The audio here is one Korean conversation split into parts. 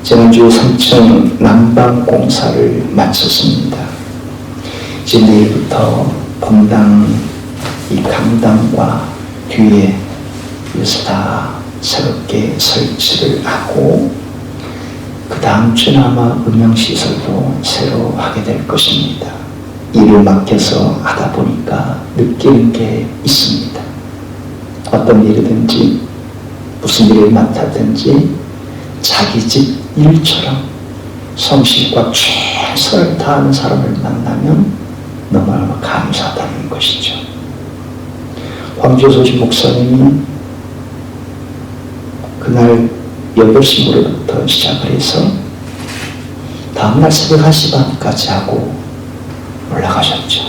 지난주 3층 난방 공사를 마쳤습니다. 이제 내일부터 본당, 이 강당과 뒤에 이것을 다 새롭게 설치를 하고 그 다음 주는 아마 음향시설도 새로 하게 될 것입니다. 일을 맡겨서 하다 보니까 느끼는 게 있습니다. 어떤 일이든지 무슨 일을 맡았든지 자기 집 일처럼 성실과 최선을 다하는 사람을 만나면 너무나 감사하다는 것이죠. 황조소지 목사님이 그날 8시 무렵부터 시작을 해서 다음날 새벽 1시 반까지 하고 올라가셨죠.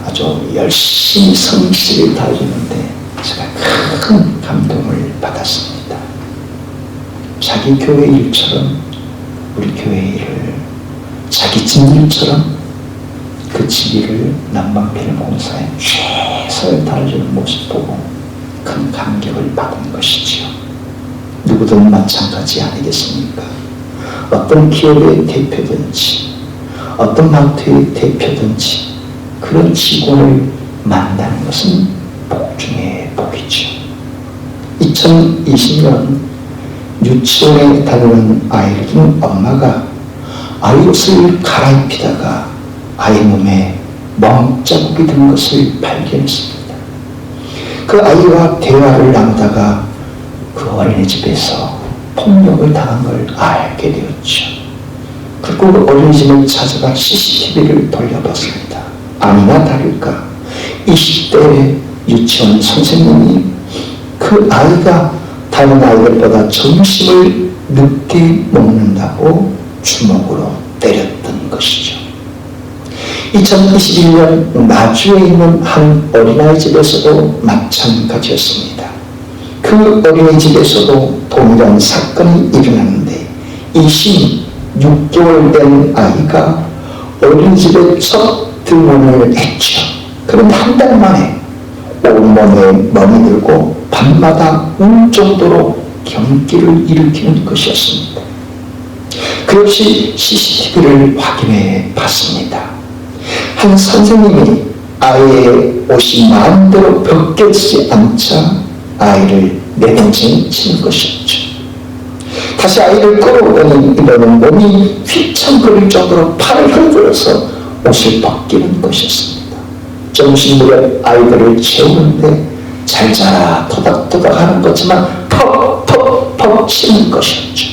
아주 열심히 성실을 다해주는데 제가 큰 감동을 받았습니다. 자기 교회 일처럼 우리 교회 일을, 자기 집 일처럼 그 집 일을 난방비를 공사에 최선을 다해주는 모습 보고 큰 감격을 받은 것이지요. 누구든 마찬가지 아니겠습니까? 어떤 기업의 대표든지 어떤 마트의 대표든지 그런 직원을 만나는 것은 복 중에 복이죠. 2020년 유치원에 다니는 아이를 둔 엄마가 아이 옷을 갈아입히다가 아이 몸에 멍자국이 든 것을 발견했습니다. 그 아이와 대화를 나누다가 그 어린이집에서 폭력을 당한 걸 알게 되었죠. 그리고 그 어린이집을 찾아가 CCTV를 돌려봤습니다. 아니나 다를까 20대 유치원 선생님이 그 아이가 다른 아이들보다 점심을 늦게 먹는다고 주먹으로 때렸던 것이죠. 2021년 나주에 있는 한 어린아이집에서도 마찬가지였습니다. 그 어린이집에서도 동일한 사건이 일어났는데 26개월 된 아이가 어린이집에 첫 등원을 했죠. 그런데 한 달 만에 온몸에 멍이 들고 밤마다 울 정도로 경기를 일으키는 것이었습니다. 그 역시 CCTV를 확인해 봤습니다. 한 선생님이 아이의 옷이 마음대로 벗겨지지 않자 아이를 내던지는 치는 것이었죠. 다시 아이를 끌어오더니 이번엔 몸이 휘청거릴 정도로 팔을 흔들어서 옷을 벗기는 것이었습니다. 점심 무렵 아이들을 재우는데 잘 자라 토닥토닥 하는 거지만 퍽퍽퍽 치는 것이었죠.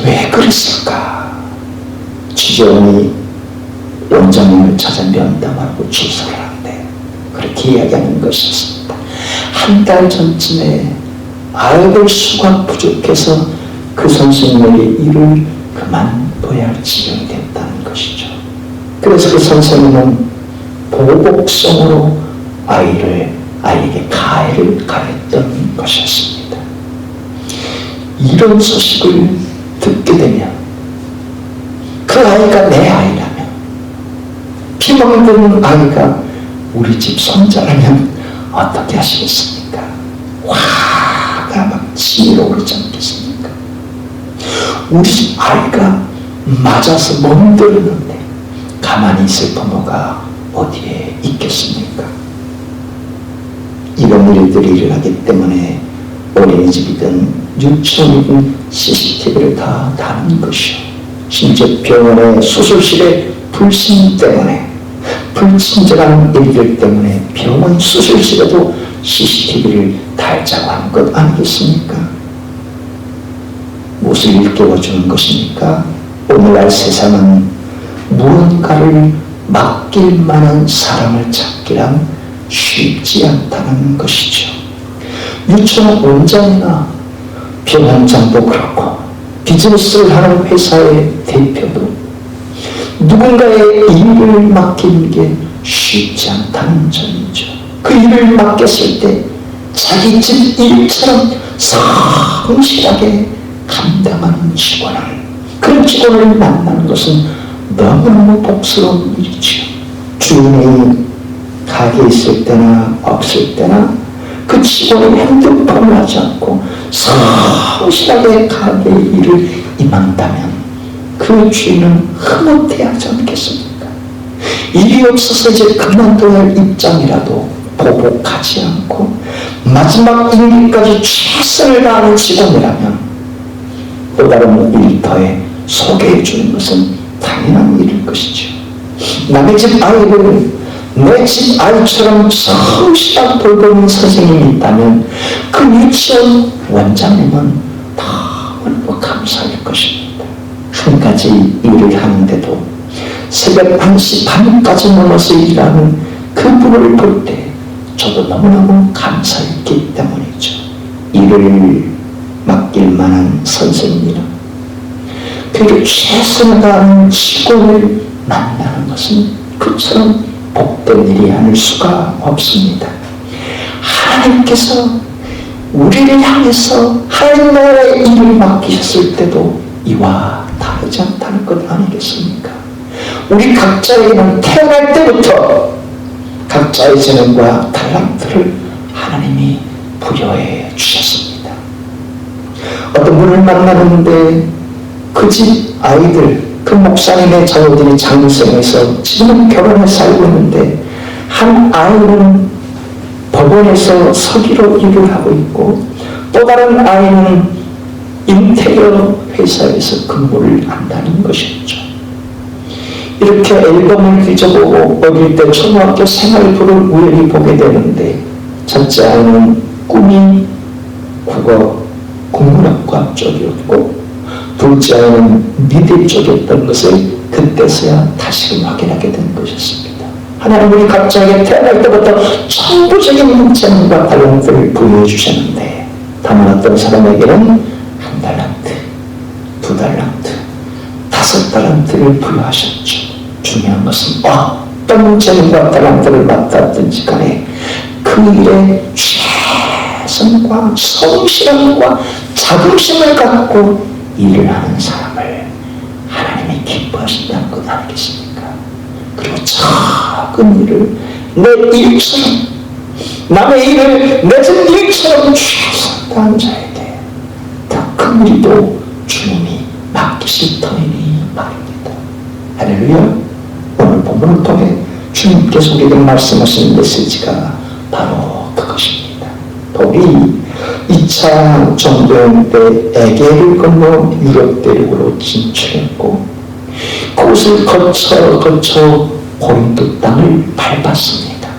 왜 그랬을까? 취재원이 원장님을 찾아 면담하고 조사를 하는데 그렇게 이야기하는 것이었습니다. 한 달 전쯤에 아이들 수가 부족해서 그 선생님에게 일을 그만둬야 할 지경이 됐다는 것이죠. 그래서 그 선생님은 보복성으로 아이에게 가해를 가했던 것이었습니다. 이런 소식을 듣게 되면 그 아이가 내 아이라면, 피 먹는 아이가 우리 집 손자라면 어떻게 하시겠습니까? 화가 막 치밀어 오르지 않겠습니까? 우리 집 아이가 맞아서 멍들었는데 가만히 있을 부모가 어디에 있겠습니까? 이런 일들이 일어나기 때문에 어린이집이든 유치원이든 CCTV를 다 다는 것이요. 심지어 병원의 수술실의 불신 때문에, 불친절한 일들 때문에 병원 수술실에도 CCTV를 달자고 한 것 아니겠습니까? 무엇을 일깨워주는 것입니까? 오늘날 세상은 무언가를 맡길 만한 사람을 찾기란 쉽지 않다는 것이죠. 유치원 원장이나 병원장도 그렇고 비즈니스를 하는 회사의 대표도 누군가의 일을 맡기는 게 쉽지 않다는 점이죠. 그 일을 맡겼을 때 자기 집 일처럼 성실하게 감당하는 직원을, 그런 직원을 만나는 것은 너무너무 복스러운 일이죠. 주인이 가게에 있을 때나 없을 때나 그 직원이 핸드폰을 하지 않고 성실하게 가게 일을 임한다면 그 주인은 흐뭇해하지 않겠습니까? 일이 없어서 이제 그만둬야 할 입장이라도 보복하지 않고 마지막 일기까지 최선을 다하는 직원이라면 또 다른 일터에 소개해 주는 것은 당연한 일일 것이죠. 남의 집 아이를 내 집 아이처럼 성실하게 돌보는 선생님이 있다면 그 유치원 원장님은 너무너무 감사할 것입니다. 한 가지 일을 하는데도 새벽 1시 반까지 넘어서 일하는 그분을 볼 때 저도 너무너무 감사했기 때문이죠. 일을 맡길 만한 선생님이나 그를 최선을 다하는 직원을 만나는 것은 그처럼 복된 일이 아닐 수가 없습니다. 하나님께서 우리를 향해서 하나님 나라의 일을 맡기셨을 때도 이와 다르지 않다는 것 아니겠습니까? 우리 각자에게는 태어날 때부터 각자의 재능과 달란트를 하나님이 부여해 주셨습니다. 어떤 분을 만나는데 그 집 아이들, 그 목사님의 자녀들이 장성해서 지금은 결혼해 살고 있는데 한 아이는 법원에서 서기로 일을 하고 있고 또 다른 아이는 인테리어 회사에서 근무를 한다는 것이었죠. 이렇게 앨범을 뒤져보고 어릴 때 초등학교 생활부를 우연히 보게 되는데 첫째 아이는 꿈이 국어 국문학과 쪽이었고 둘째 아이는 미대 쪽이었던 것을 그때서야 다시금 확인하게 된 것이었습니다. 하나님 우리 각자에게 태어날 때부터 천부적인 재능과 달란트를 부여해 주셨는데 다만 어떤 사람에게는 1달란트, 2달란트, 5달란트를 부여하셨죠. 중요한 것은 어떤 재능과 달란트를 맡았든지 간에 그 일에 최선과 성실함과 자긍심을 갖고 일을 하는 사람을 하나님이 기뻐하신다는 것 아니겠습니까? 그리고 작은 일을 내 일처럼 남의 일을 내 일처럼 최선 다한 자에게 더 큰 일도 주님이 맡기실 터이니 말입니다. 할렐루야. 오늘 본문을 통해 주님께서 우리에게 말씀하시는 메시지가 바로 그것입니다. 바울이 2차 전도여행 때 에게를 건너 유럽 대륙으로 진출했고 그곳을 거쳐 고린도 땅을 밟았습니다.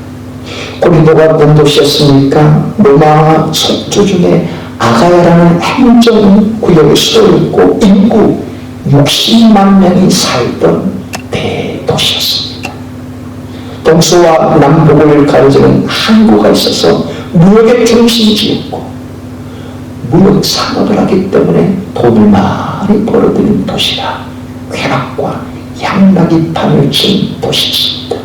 고린도가 어떤 도시였습니까? 로마 속주 중에 아가야라는 행정구역의 수도였고 인구 60만 명이 살던 대도시였습니다. 동서와 남북을 가로지는 항구가 있어서 무역의 중심지였고 무역 산업을 하기 때문에 돈을 많이 벌어들인 도시라 쾌락과 향락이 판을 친 도시였습니다.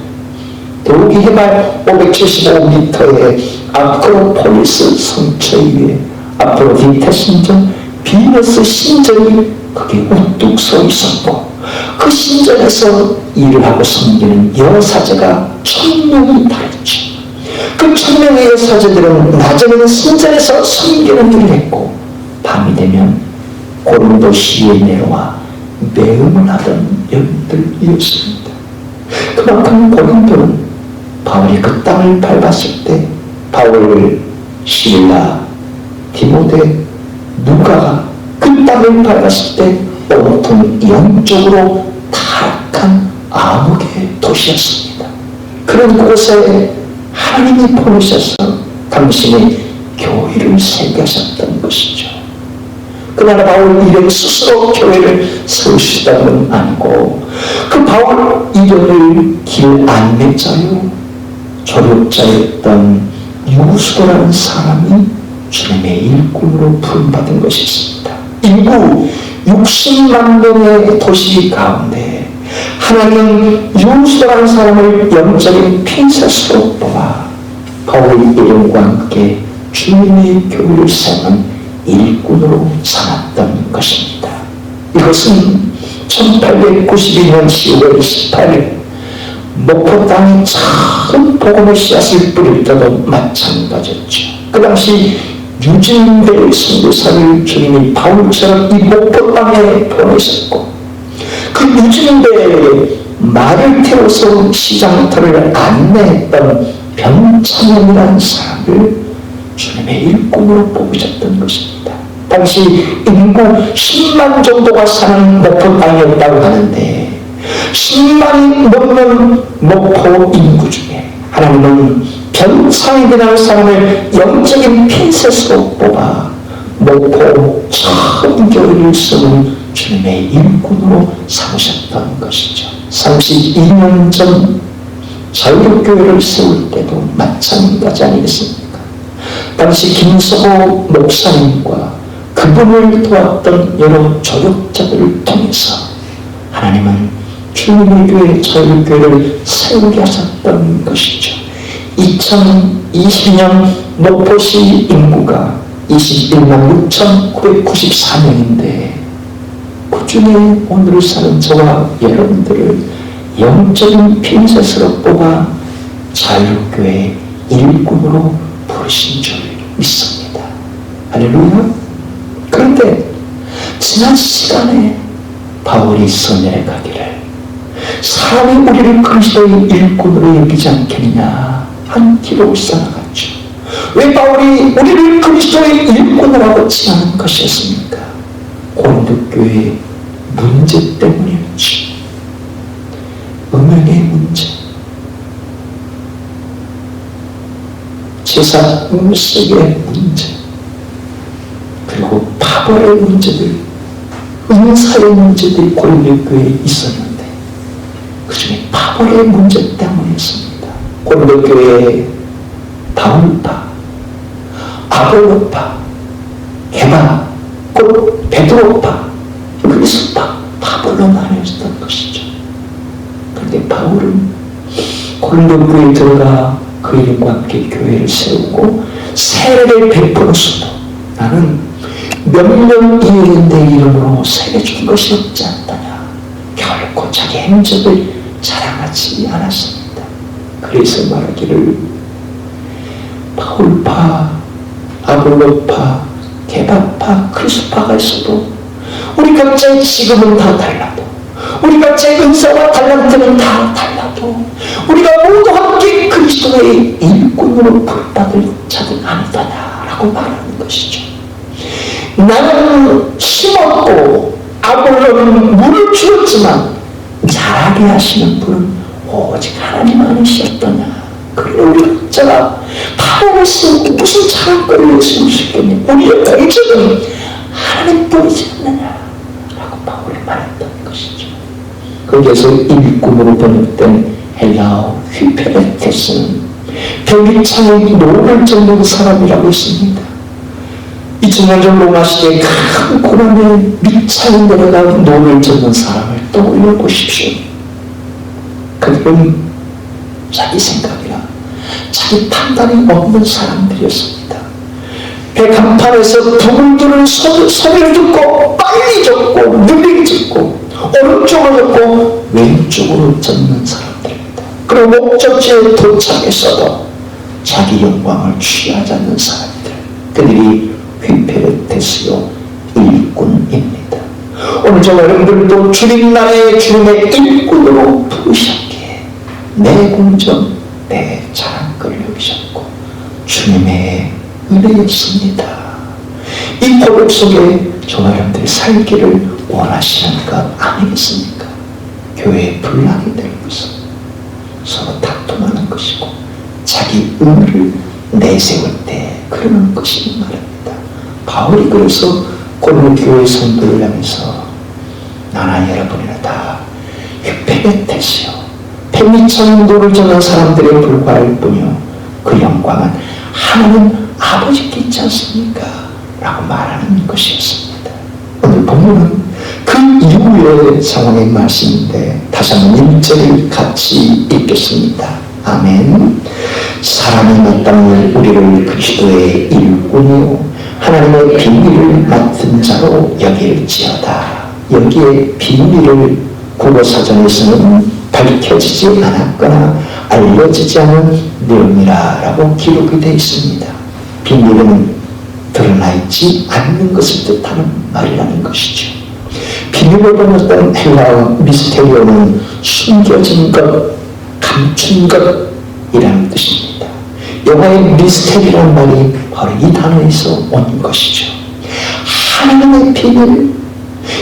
더욱이 해발 575m의 아크로폴리스 성체 위에 아프로디테 신전, 비너스 신전이 거기에 우뚝 서 있었고 그 신전에서 일을 하고 섬기는 여사제가 1000명이 달했죠. 그 1000명의 여사제들은 낮에는 신전에서 섬기는 일을 했고 밤이 되면 고린도 시에 내려와 매음을 하던 여인들이었습니다. 그만큼 고린도는 바울이 그 땅을 밟았을 때 바울, 실라, 디모데, 누가가 그 땅을 밟았을 때 온통 영적으로 타락한 암흑의 도시였습니다. 그런 곳에 하나님이 보내셔서 당신의 교회를 세우셨던 것이죠. 그러나 바울 이름 스스로 교회를 세우시다는 건 아니고 그 바울 이름을 길 안내자요 조력자였던 유수도라는 사람이 주님의 일꾼으로 부름받은 것이 있습니다. 인구 60만 명의 도시 가운데 하나님은 유수도라는 사람을 영적인 핀셋으로 뽑아 바울의 이름과 함께 주님의 교회를 세우는 일꾼으로 삼았던 것입니다. 이것은 1892년 10월 18일 목포 땅에 참 복음의 씨앗을 뿌릴 때도 마찬가지였죠. 그 당시 유진대 선교사를 주님이 바울처럼 이 목포 땅에 보내셨고, 그 유진대에 말을 태워서 시장터를 안내했던 변창현이라는 사람을 주님의 일꾼으로 뽑으셨던 것입니다. 당시 인구 10만 정도가 사는 목포 땅이었다고 하는데, 10만이 넘는 목포 인구 중에 하나님은 변창현이라는 사람을 영적인 핀셋으로 뽑아 목포 처음 교회를 세운 주님의 일꾼으로 삼으셨던 것이죠. 32년 전 자유교회를 세울 때도 마찬가지 아니겠습니까? 당시 김서호 목사님과 그분을 도왔던 여러 조력자들을 통해서 하나님은 주님의 교회 자유교회를 세우게 하셨던 것이죠. 2020년 목포시 인구가 21만 6,994명인데 그 중에 오늘 사는 저와 여러분들을 영적인 핀셋으로 뽑아 자유교회 일꾼으로 부르신 줄 믿습니다. 할렐루야. 그런데 지난 시간에 바울이 선언해 가기를 사람이 우리를 그리스도의 일꾼으로 여기지 않겠느냐 한 기록을 써나갔죠. 왜 바울이 우리를 그리스도의 일꾼이라고 칭하는 것이었습니까? 고린도 교회의 문제 때문이었지. 음행의 문제, 제사 음식의 문제, 그리고 파벌의 문제들, 은사의 문제들이 고린도 교회에 있었는데 그 중에 파벌의 문제 때문이었습니다. 고린도 교회에 바울파, 아볼로파, 게바, 곧 베드로파, 그리스파, 파벌로 나뉘었던 것이죠. 그런데 바울은 고린도 교회에 들어가 그 이름과 함께 교회를 세우고 세례를 베풀었어도 나는 몇몇 이유의 내 이름으로 세례 준 것이 없지 않다냐. 결코 자기 행적을 자랑하지 않았습니다. 그래서 말하기를 바울파, 아볼로파, 게바파, 그리스파가 있어도 우리 각자의 지금은 다 달라도, 우리 각자의 은사와 달란트는 다 달라도 우리가 모두 함께 그리스도의 일꾼으로 부름받을 자들 아니다라고 말하는 것이죠. 나는 심었고 아볼로는 물을 주었지만 자라게 하시는 분은 오직 하나님 아니셨더냐. 그래 우리 각자가 파벌을 세우고 무슨 자랑거리를 세울 수 있겠냐. 우리의 공적은 하나님 뿐이지 않느냐라고 바울이 말했던 것이죠. 거기에서 일꾼으로 번역된 헬라어 휘페레테스는 병기창의 노를 젓는 사람이라고 했습니다. 2000년 전 로마 시대에 큰 고난에 밑창이 내려간 노를 젓는 사람을 떠올려 보십시오. 그들은 자기 생각이나 자기 판단이 없는 사람들이었습니다. 배 간판에서 두물두물 소리를 듣고 빨리 젓고 느리게 젓고 오른쪽으로 젓고 왼쪽으로 젓는 사람들입니다. 그리고 목적지에 도착했어도 자기 영광을 취하지 않는 사람들, 그들이 휘페레테스요 일꾼입니다. 오늘 저 여러분들도 주님 나라의 주님의 일꾼으로 부르셨기에 내 공적, 내 자랑거리 여기셨고 주님의 은혜였습니다. 이 고백 속에 저 여러분들이 살기를 원하시는 것 아니겠습니까? 교회의 분란이 될 것은 서로 다툼하는 것이고 자기 의를 내세울 때 그러는 것이 말입니다. 바울이 그래서 고린도 교회 성도를 향해서 나나 여러분이나 다 휘페레테스요 백미천 노를 젓는 사람들에 불과할 뿐이요 그 영광은 하나님 아버지께 있지 않습니까? 라고 말하는 것이었습니다. 오늘 본문은 그 이후의 상황의 말씀인데 다시 한번 1절을 같이 읽겠습니다. 아멘. 사람이 마땅히 우리를 그리스도의 일꾼이요 하나님의 비밀을 맡은 자로 여길지어다. 여기에 비밀을 국어사전에서는 밝혀지지 않았거나 알려지지 않은 내용이라고 기록이 되어 있습니다. 비밀은 드러나 있지 않는 것을 뜻하는 말이라는 것이죠. 비밀을 번역된 헬라어 미스테리오는 숨겨진 것, 감춘 것이라는 뜻입니다. 영어의 미스테리라는 말이 바로 이 단어에서 온 것이죠. 하나님의 비밀,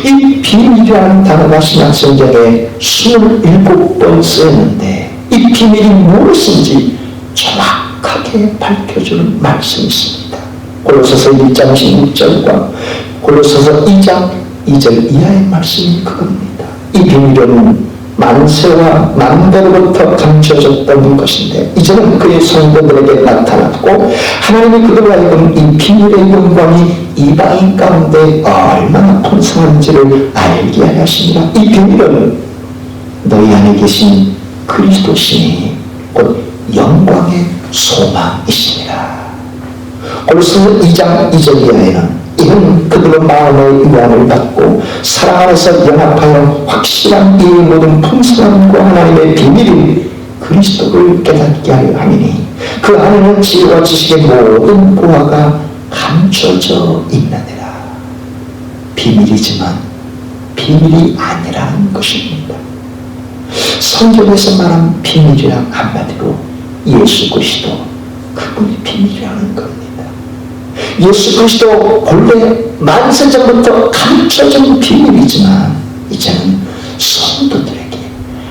이 비밀이라는 단어가 신약성경에 27번 쓰였는데 이 비밀이 무엇인지 정확하게 밝혀주는 말씀이 있습니다. 골로새서 1장 16절과 골로새서 2장 2절 이하의 말씀이 그겁니다. 이 비밀은 만세와 만대로부터 감춰졌던 것인데 이제는 그의 성도들에게 나타났고 하나님이 그들로 하여금 이 비밀의 영광이 이방인 가운데 얼마나 풍성한지를 알게 하였습니다. 이 비밀은 너희 안에 계신 그리스도시니 곧 영광의 소망이십니다. 골로새서 2장 2절 이하에는 이는 그들로 마음의 위안을 받고 사랑 안에서 연합하여 확실한 이 모든 풍성함과 하나님의 비밀인 그리스도를 깨닫게 하려 함이니 그 안에는 지혜와 지식의 모든 보화가 감춰져 있느니라. 비밀이지만 비밀이 아니라는 것입니다. 성경에서 말한 비밀이란 한마디로 예수 그리스도, 그분이 비밀이라는 겁니다. 예수 그리스도 본래 만세전부터 감춰진 비밀이지만 이제는 성도들에게,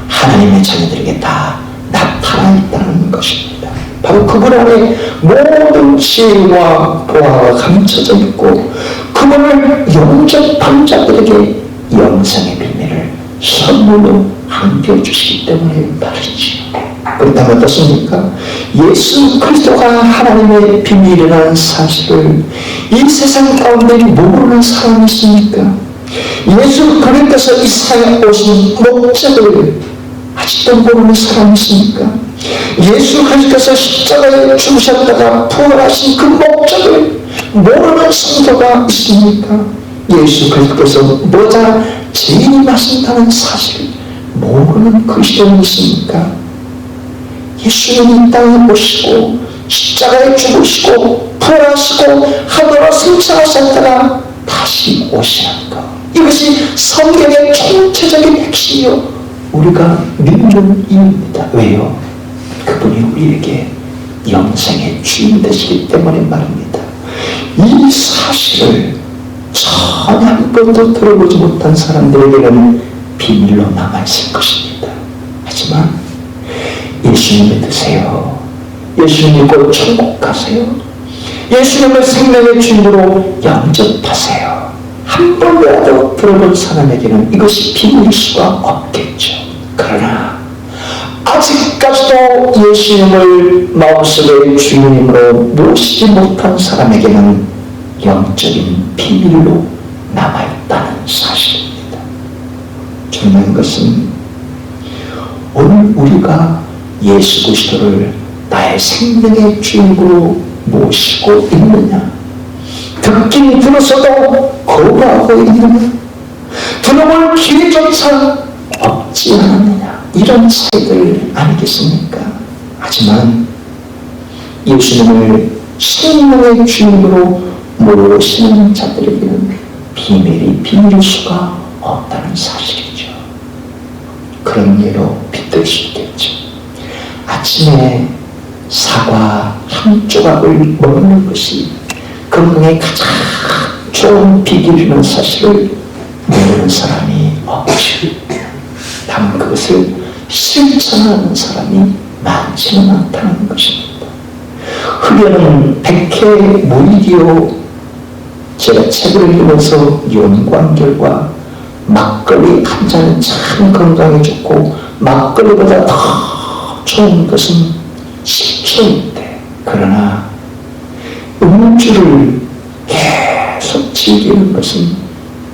하나님의 자녀들에게 다 나타나 있다는 것입니다. 바로 그분 안에 모든 지혜와 보화가 감춰져 있고 그분을 영접한 자들에게 영생의 비밀을 선물로 안겨주시기 때문에 말이지요. 그렇다면 어떻습니까? 예수 그리스도가 하나님의 비밀이라는 사실을 이 세상 가운데 모르는 사람이 있습니까? 예수 그리스도께서 이 세상에 오신 목적을 아직도 모르는 사람이 있습니까? 예수 그리스도께서 십자가에 죽으셨다가 부활하신 그 목적을 모르는 성도가 있습니까? 예수 그리스도께서 모자 죄인이 마신다는 사실을 모르는 그리스도인이 있습니까? 예수님이 이 땅에 오시고 십자가에 죽으시고 부활하시고 하늘로 승천하셨다가 다시 오시는 것, 이것이 성경의 총체적인 핵심이요 우리가 믿는 이유입니다. 왜요? 그분이 우리에게 영생의 주인 되시기 때문에 말입니다. 이 사실을 전혀 한 번도 들어보지 못한 사람들에게는 비밀로 남아있을 것입니다. 하지만 예수님 믿으세요. 예수님 믿고 천국 가세요. 예수님을 생명의 주인으로 영접하세요. 한 번이라도 들어본 사람에게는 이것이 비밀일 수가 없겠죠. 그러나 아직까지도 예수님을 마음속의 주인으로 모시지 못한 사람에게는 영적인 비밀로 남아있다는 사실입니다. 중요한 것은 오늘 우리가 예수 그리스도를 나의 생명의 주인으로 모시고 있느냐, 듣긴 들어서도 거부하고 있느냐, 들어볼 기회조차 없지 않느냐, 이런 차이들 아니겠습니까? 하지만 예수님을 생명의 주인으로 모시는 자들에게는 비밀이 비밀일 수가 없다는 사실이죠. 그런 예로 빗댈 수 있겠죠. 아침에 사과 한 조각을 먹는 것이 건강에 가장 좋은 비결이라는 사실을 모르는 사람이 없지. 다만 그것을 실천하는 사람이 많지는 않다는 것입니다. 흡연은 백해 무이디오, 제가 책을 읽으면서 연구한 결과 막걸리 한 잔은 참 건강에 좋고 막걸리보다 더 좋은 것은 식초인데, 그러나 음주를 계속 즐기는 것은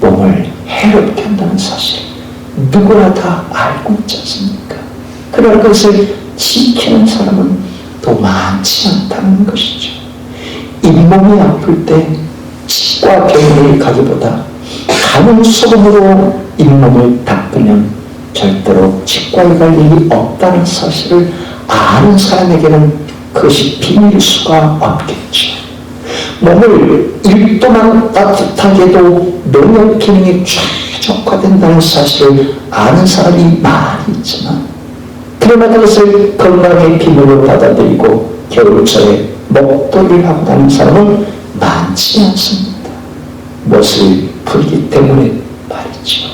몸을 해롭게 한다는 사실 누구나 다 알고 있지 않습니까? 그러나 그것을 지키는 사람은 또 많지 않다는 것이죠. 잇몸이 아플 때 치과 병원을 가기보다 가는 소금으로 잇몸을 닦으면 절대로 치과에 갈 일이 없다는 사실을 아는 사람에게는 그것이 비밀일 수가 없겠죠. 몸을 1도만 따뜻하게 해도 면역 기능이 최적화된다는 사실을 아는 사람이 많이 있지만, 그러나 그것을 건강의 비밀로 받아들이고 겨울철에 목도리를 하고 다니는 사람은 많지 않습니다. 못을 풀기 때문에 말이죠.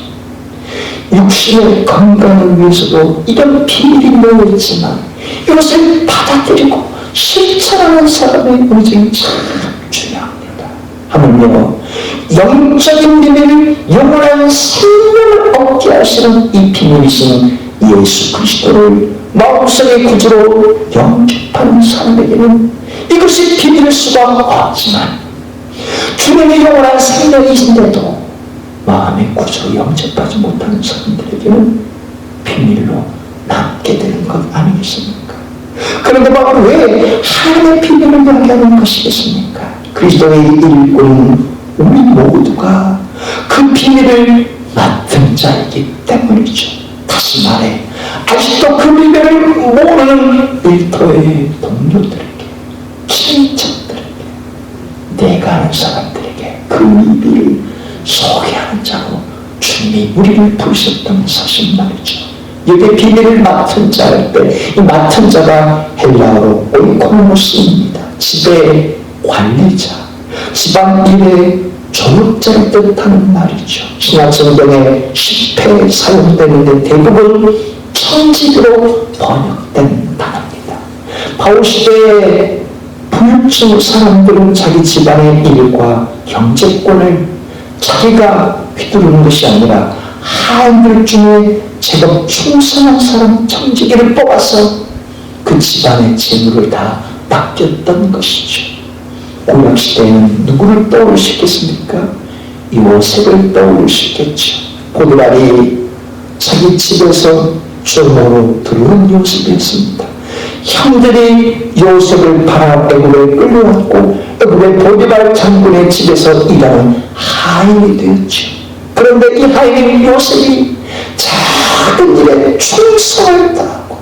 육신의 건강을 위해서도 이런 비밀이 놓여있지만 이것을 받아들이고 실천하는 사람의 의지는 참 중요합니다. 하물며 영적인 비밀을, 영원한 생명을 얻게 하시는 이 비밀이신 예수 그리스도를 마음속의 구주로 영접하는 사람에게는 이것이 비밀일 수가 없지만, 주님의 영원한 생명이신데도 마음의 구주로 영접하지 못하는 사람들에게는 비밀로 남게 되는 것 아니겠습니까? 그런데 바로 왜 하나님의 비밀을 이야기하는 것이겠습니까? 그리스도의 일꾼은 우리 모두가 그 비밀을 맡은 자이기 때문이죠. 다시 말해, 아직도 그 비밀을 모르는 일터의 동료들에게, 친척들에게, 내가 아는 사람들에게 그 비밀을 소개하는 자로 주님이 우리를 부르셨다는 사실 말이죠. 여기 비밀을 맡은 자일 때, 이 맡은 자가 헬라어로 오이코노모스입니다. 집의 관리자, 집안 일의 조력자를 뜻하는 말이죠. 신약성경에 10회 사용되는데 대부분 천직으로 번역된 단어입니다. 바울 시대의 부유층 사람들은 자기 집안의 일과 경제권을 자기가 휘두르는 것이 아니라 하인들 중에 제법 충성한 사람 청지기를 뽑아서 그 집안의 재물을 다 맡겼던 것이죠. 구약시대에는 누구를 떠올리시겠습니까? 요셉을 떠올리시겠죠. 보디발이 자기 집에서 조모로 들어온 요셉이었습니다. 형들이 요셉을 팔아 애굽에 끌려왔고 애굽의 보디발 장군의 집에서 일하는 하인이 되었죠. 그런데 이 하인인 요셉이 작은 일에 충성을 다하고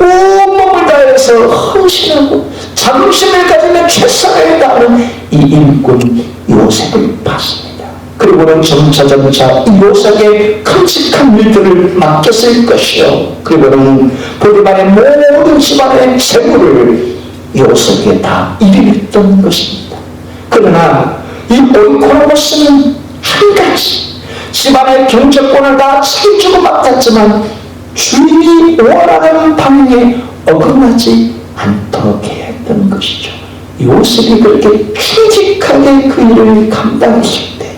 온몸을 다해서 헌신하고 자긍심을 가지면 최선을 다하는 이 일꾼 요셉을 봤습니다. 그리고는 점차 이 요셉에게 끔찍한 일들을 맡겼을 것이요, 그리고는 보디발의 모든 집안의 재물을 요셉에게 다 일일했던 것입니다. 그러나 이 오이코노모스는 한 가지, 집안의 경제권을 다 책임지고 맡았지만 주인이 원하는 방향에 어긋나지 않도록 해야 했던 것이죠. 요셉이 그렇게 끔찍하게 그 일을 감당했을 때,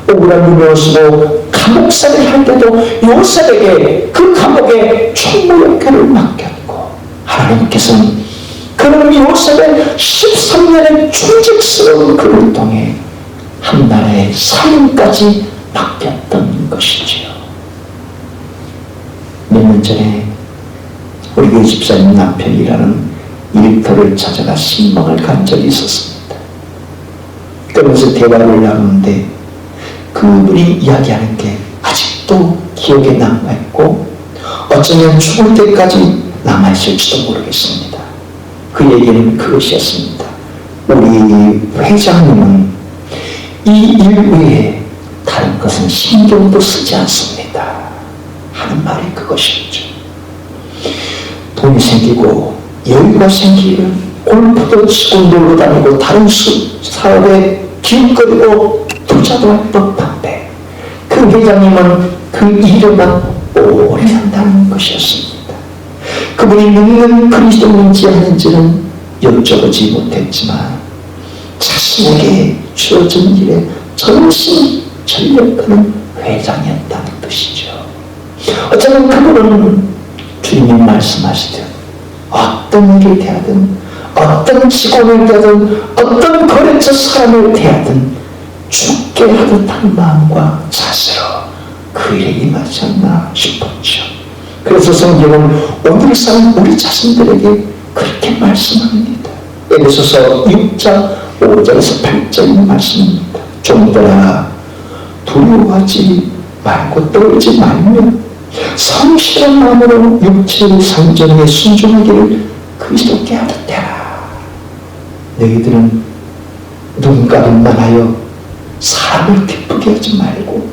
억울한 눈이었으고 감옥살이를 할 때도 요셉에게 그 감옥에 총무역회를 맡겼고, 하나님께서는 그런 요셉의 13년의 충직스러운 그를 통해 한 나라의 살인까지 맡겼던 것이지요. 몇 년 전에 우리 교회 집사님 남편이라는 일터를 찾아가 신방을 간 적이 있었습니다. 그러면서 대화를 나누는데 그분이 이야기하는 게 아직도 기억에 남아있고 어쩌면 죽을 때까지 남아있을지도 모르겠습니다. 그 얘기는 그것이었습니다. 우리 회장님은 이 일 외에 다른 것은 신경도 쓰지 않습니다 하는 말이 그것이었죠. 돈이 생기고 여유가 생기면 골프도 치고 놀러 다니고 다른 사업에 기웃거리고 투자도 할 법한데 그 회장님은 그 일에만 오래 한다는 것이었습니다. 그분이 믿는 그리스도인지 아닌지는 여쭤보지 못했지만 자신에게 주어진 일에 전심 전력하는 회장이었다는 뜻이죠. 어쩌면 그분은 주님이 말씀하시듯 어떤 일을 대하든 어떤 직원을 대하든 어떤 거래처 사람을 대하든 죽게 하듯한 마음과 자세로 그 일에 임하지 않나 싶었죠. 그래서 성경은 오늘 산 우리 자신들에게 그렇게 말씀합니다. 에베소서 6장 5절에서 8절의 말씀입니다. 종들아 두려워하지 말고 떨지 말며 성실한 마음으로 육체의 상전에 순종하기를 그리스도께 하듯 되라. 너희들은 눈가림만 하여 사람을 기쁘게 하지 말고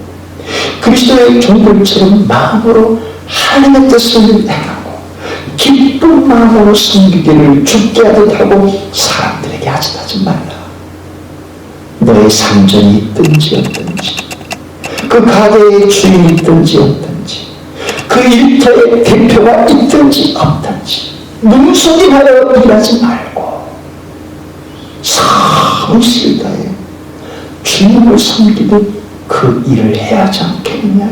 그리스도의 종들처럼 마음으로 하나님의 뜻을 행하고 기쁜 마음으로 섬기기를 주께 하듯 하고 사람들에게 하지 말라. 너의 상전이 있든지 없든지 그 가게의 주인이 있든지 없든지 그 일터의 대표가 있든지 없든지 눈속임하여 일하지 말고 성실히 다해 주님을 섬기듯 그 일을 해야 하지 않겠느냐.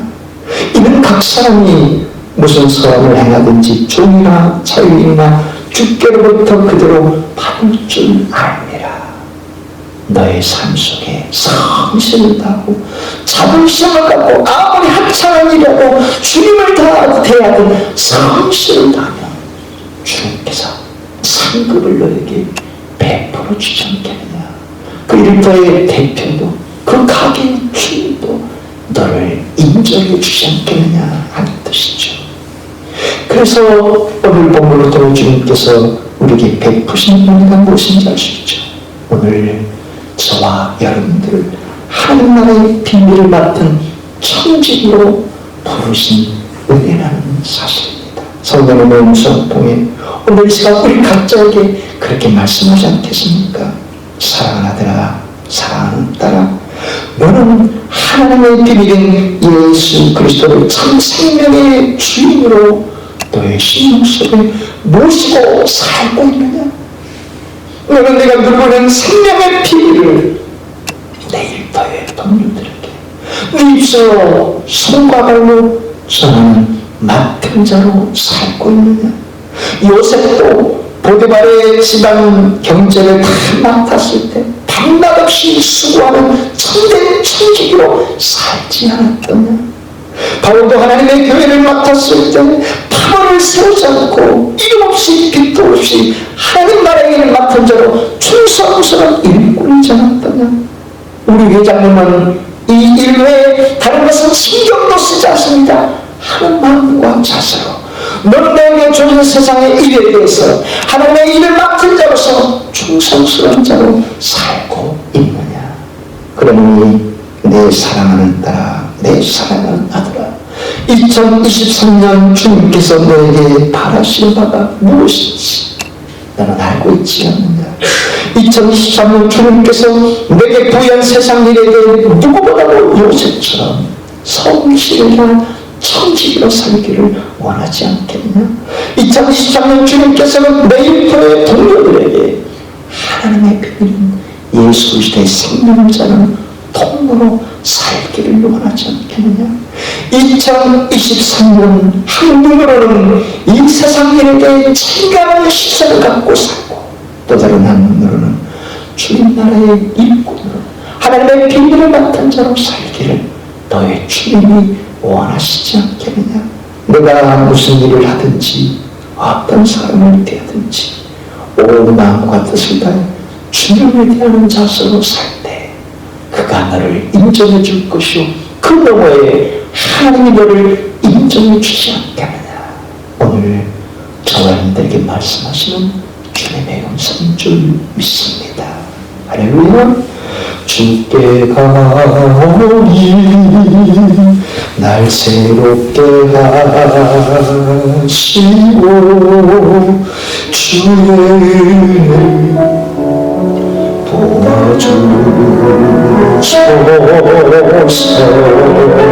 이는 각 사람이 무슨 사업을 행하든지 종이나 자유인이나 주께로부터 그대로 받을 줄 알미라. 너의 삶 속에 성실을 다하고 자존심을 갖고 아무리 하찮은 일이라도 주님을 대하든 성실을 다하면 주님께서 상급을 너에게 베풀어 주지 않겠느냐. 그 일터의 대표도 그 가게의 주인도 너를 인정해 주지 않겠느냐 하는 뜻이죠. 그래서 오늘 본문을 통해 주님께서 우리에게 베푸신 은혜가 무엇인지 알 수 있죠. 오늘 저와 여러분들을 하나님 나라의 비밀을 맡은 청직으로 부르신 은혜라는 사실입니다. 성경의 음성을 통해 오늘 이 시간 우리 각자에게 그렇게 말씀하지 않겠습니까? 사랑하는 아들아, 사랑하는 딸아, 너는 하나님의 비밀인 예수 그리스도를 참 생명의 주인으로 너의 심령 속에 모시고 살고 있느냐? 너는 내가 누구는 생명의 비밀을 내 일터의 동료들에게 네 입술로 손과 발로 저는 맡은 자로 살고 있느냐? 요셉도 보디발의 집안 경제를 다 맡았을 때 밤낮없이 수고하는 참된 청지기로 살지 않았더냐? 바울도 하나님의 교회를 맡았을 때 파벌을 세우지 않고 이름 없이 빚도 없이 하나님 나라의 일을 맡은 자로 충성스러운 일을 꾸리지 않았더냐? 우리 회장님은 이 일 외에 다른 것은 신경도 쓰지 않습니다. 하는 마음과 자세로 너는 내게 주는 세상의 일에 대해서 하나님의 일을 맡은 자로서 충성스러운 자로 살고 있느냐? 그러니 내 사랑하는 딸아, 내 사랑하는 아들아, 2023년 주님께서 너에게 바라시는 바가 무엇인지 너는 알고 있지 않느냐? 2023년 주님께서 내게 부여한 세상 일에 대해 누구보다도 요셉처럼 성실한 청지기로 살기를 원하지 않겠냐? 2023년 주님께서는 내 일터의 동료들에게 하나님의 비밀인 예수 그리스도의 생명을 자는 통로로 살기를 원하지 않겠느냐? 2023년 한눈으로는 이 세상 일에 대해 차가운 시선을 갖고 살고 또 다른 한눈으로는 주님 나라의 일꾼으로 하나님의 비밀을 맡은 자로 살기를 너의 주님이 원하시지 않겠느냐? 내가 무슨 일을 하든지 어떤 사람을 대하든지 온 마음과 뜻을 다해 주님을 대하는 자세로 살 때 그가 너를 인정해 줄 것이요 그 너머에 하나님이 너를 인정해 주지 않겠느냐? 오늘 저와 여러분들에게 말씀하시는 주님의 음성인 줄 믿습니다. 할렐루야. 주께 가오니 날 새롭게 하시고 주의 은혜를 도와주소서.